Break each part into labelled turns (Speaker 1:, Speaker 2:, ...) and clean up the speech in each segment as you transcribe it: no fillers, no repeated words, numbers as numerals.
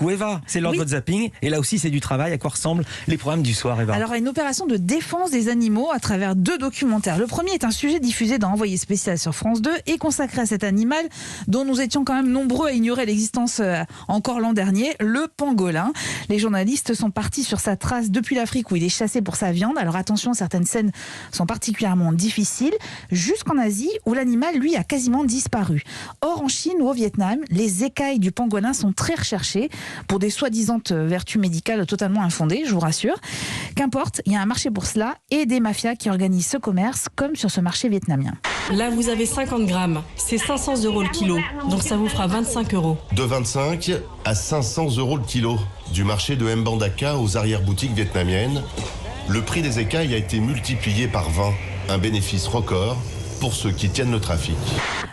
Speaker 1: beaucoup. Eva, c'est l'heure de votre zapping. Et là aussi, c'est du travail. À quoi ressemblent les programmes du soir, Eva?
Speaker 2: Alors, une opération de défense des animaux à travers 2 documentaires. Le premier est un sujet diffusé dans Envoyé spécial sur France 2 et consacré à cet animal dont nous étions quand même nombreux à ignorer l'existence encore l'an dernier, le pangolin. Les journalistes sont partis sur sa trace depuis l'Afrique où il est chassé pour sa viande. Alors attention, certaines scènes sont particulièrement difficiles, jusqu'en Asie où l'animal, lui, a quasiment disparu. Or, en Chine ou au Vietnam, les écailles du pangolin sont très recherchées pour des soi-disant vertus médicales totalement infondées, je vous rassure. Qu'importe, il y a un marché pour cela et des mafias qui organisent ce commerce, comme sur ce marché vietnamien.
Speaker 3: Là, vous avez 50 grammes, c'est 500 € le kilo, donc ça vous fera 25 €.
Speaker 4: De 25 à 500 € le kilo. Du marché de Mbandaka aux arrière-boutiques vietnamiennes, le prix des écailles a été multiplié par 20, un bénéfice record pour ceux qui tiennent le trafic.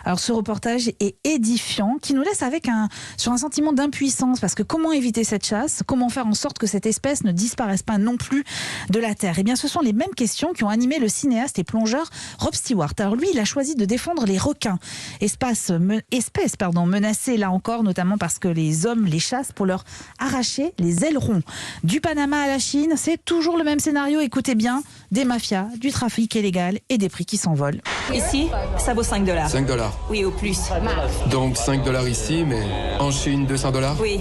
Speaker 2: Alors ce reportage est édifiant, qui nous laisse sur un sentiment d'impuissance, parce que comment éviter cette chasse? Comment faire en sorte que cette espèce ne disparaisse pas non plus de la Terre? Eh bien ce sont les mêmes questions qui ont animé le cinéaste et plongeur Rob Stewart. Alors lui, il a choisi de défendre les requins, espèces menacées là encore, notamment parce que les hommes les chassent pour leur arracher les ailerons. Du Panama à la Chine, c'est toujours le même scénario, écoutez bien, des mafias, du trafic illégal et des prix qui s'envolent.
Speaker 5: Ici, ça vaut 5 $.
Speaker 6: 5 $.
Speaker 5: Oui, au plus.
Speaker 6: Donc 5 $ ici, mais en Chine, 200 $.
Speaker 5: Oui.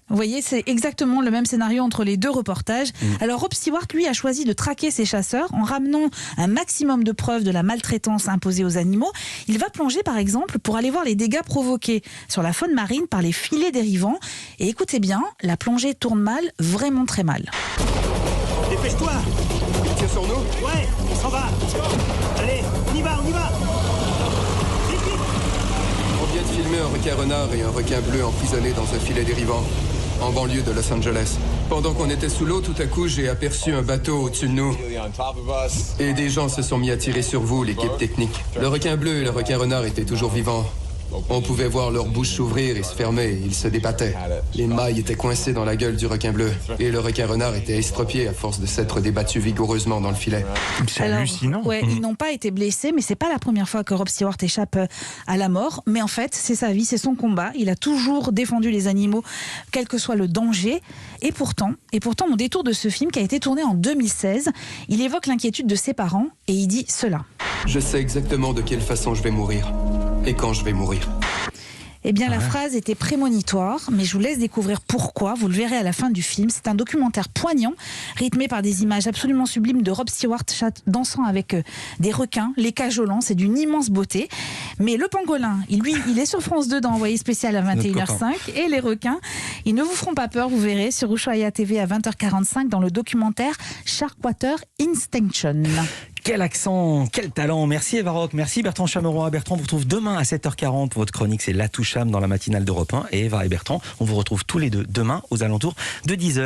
Speaker 2: Vous voyez, c'est exactement le même scénario entre les 2 reportages. Alors Rob Stewart, lui, a choisi de traquer ces chasseurs en ramenant un maximum de preuves de la maltraitance imposée aux animaux. Il va plonger, par exemple, pour aller voir les dégâts provoqués sur la faune marine par les filets dérivants. Et écoutez bien, la plongée tourne mal, vraiment très mal.
Speaker 7: Dépêche-toi!
Speaker 6: Il tire sur nous?
Speaker 7: Ouais, on s'en va! Allez, on y va! Vite, vite!
Speaker 6: On vient de filmer un requin renard et un requin bleu emprisonnés dans un filet dérivant, en banlieue de Los Angeles. Pendant qu'on était sous l'eau, tout à coup, j'ai aperçu un bateau au-dessus de nous. Et des gens se sont mis à tirer sur vous, l'équipe technique. Le requin bleu et le requin renard étaient toujours vivants. On pouvait voir leur bouche s'ouvrir et se fermer, ils se débattaient. Les mailles étaient coincées dans la gueule du requin bleu. Et le requin renard était estropié à force de s'être débattu vigoureusement dans le filet.
Speaker 1: C'est hallucinant.
Speaker 2: Ouais, ils n'ont pas été blessés, mais c'est pas la première fois que Rob Stewart échappe à la mort. Mais en fait, c'est sa vie, c'est son combat. Il a toujours défendu les animaux, quel que soit le danger. Et pourtant, mon détour de ce film, qui a été tourné en 2016, il évoque l'inquiétude de ses parents et il dit cela.
Speaker 6: Je sais exactement de quelle façon je vais mourir. Et quand je vais mourir.
Speaker 2: Eh bien, la phrase était prémonitoire, mais je vous laisse découvrir pourquoi. Vous le verrez à la fin du film. C'est un documentaire poignant, rythmé par des images absolument sublimes de Rob Stewart dansant avec des requins, les cajolant. C'est d'une immense beauté. Mais le pangolin, il est sur France 2 dans Envoyé spécial à 21h05. Et les requins, ils ne vous feront pas peur, vous verrez, sur Ushuaïa TV à 20h45 dans le documentaire Sharkwater Instinction.
Speaker 1: Quel accent, quel talent. Merci Eva Rock, merci Bertrand Chameroy. Bertrand, on vous retrouve demain à 7h40 pour votre chronique, c'est La Toucham dans la matinale d'Europe 1. Et Eva et Bertrand, on vous retrouve tous les deux demain aux alentours de 10h.